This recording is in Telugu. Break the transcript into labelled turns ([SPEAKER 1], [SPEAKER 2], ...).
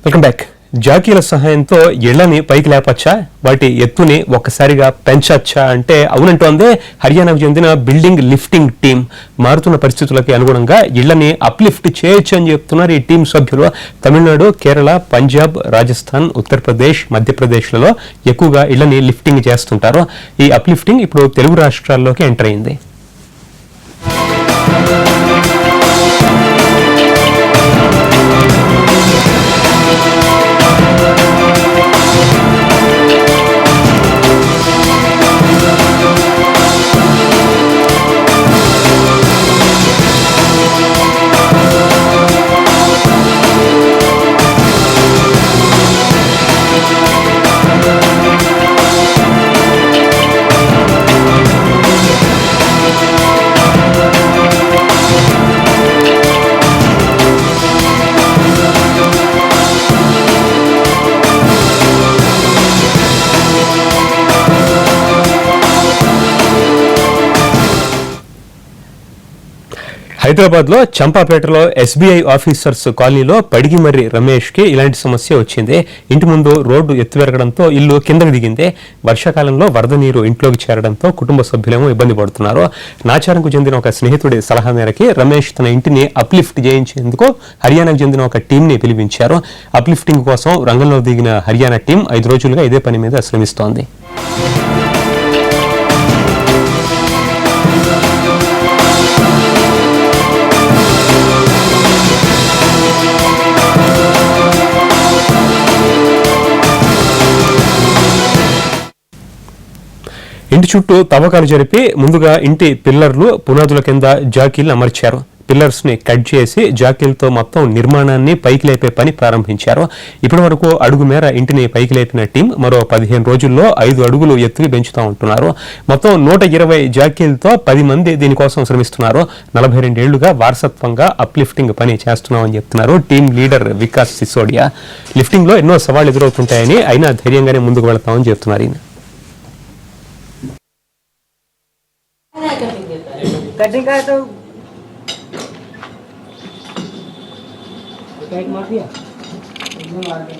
[SPEAKER 1] Welcome back. జాకీల సహాయంతో ఇళ్లని పైకి లేపచ్చా, వాటి ఎత్తుని ఒక్కసారిగా పెంచొచ్చా అంటే అవునంటోంది హర్యానాకు చెందిన బిల్డింగ్ లిఫ్టింగ్ టీం. మారుతున్న పరిస్థితులకి అనుగుణంగా ఇళ్లని అప్లిఫ్ట్ చేయొచ్చు అని చెప్తున్నారు ఈ టీం సభ్యులు. తమిళనాడు, కేరళ, పంజాబ్, రాజస్థాన్, ఉత్తరప్రదేశ్, మధ్యప్రదేశ్లలో ఎక్కువగా ఇళ్లని లిఫ్టింగ్ చేస్తుంటారు. ఈ అప్లిఫ్టింగ్ ఇప్పుడు తెలుగు రాష్ట్రాల్లోకి ఎంటర్ అయింది. హైదరాబాద్లో చంపాపేటలో ఎస్బీఐ ఆఫీసర్స్ కాలనీలో పడిగిమర్రి రమేష్కి ఇలాంటి సమస్య వచ్చింది. ఇంటి ముందు రోడ్డు ఎత్తుపెరగడంతో ఇల్లు కిందకు దిగింది. వర్షాకాలంలో వరద నీరు ఇంట్లోకి చేరడంతో కుటుంబ సభ్యులేమో ఇబ్బంది పడుతున్నారు. నాచారంకు చెందిన ఒక స్నేహితుడి సలహా మేరకి రమేష్ తన ఇంటిని అప్లిఫ్ట్ చేయించేందుకు హర్యానాకు చెందిన ఒక టీంని పిలిపించారు. అప్లిఫ్టింగ్ కోసం రంగంలో దిగిన హర్యానా టీం 5 రోజులుగా ఇదే పని మీద శ్రమిస్తోంది. ఇంటి చుట్టూ తవ్వకాలు జరిపి ముందుగా ఇంటి పిల్లర్లు, పునాదుల కింద జాకీలు అమర్చారు. పిల్లర్స్ ని కట్ చేసి జాకీలతో మొత్తం నిర్మాణాన్ని పైకి లేపే పని ప్రారంభించారు. ఇప్పటి వరకు అడుగు మేర ఇంటిని పైకి లేపిన టీం మరో 15 రోజుల్లో 5 అడుగులు ఎత్తుకి పెంచుతూ ఉంటున్నారు. మొత్తం 120 జాకీలతో 10 మంది దీనికోసం శ్రమిస్తున్నారు. 42 ఏళ్లుగా వారసత్వంగా అప్లిఫ్టింగ్ పని చేస్తున్నామని చెప్తున్నారు team leader Vikas Sisodia. Lifting లో ఎన్నో సవాళ్లు ఎదురవుతుంటాయని, అయినా ధైర్యంగానే ముందుకు వెళతామని చెప్తున్నారు ఈయన.
[SPEAKER 2] कटिंग का तो कैक मार दिया एकदम मार दिया।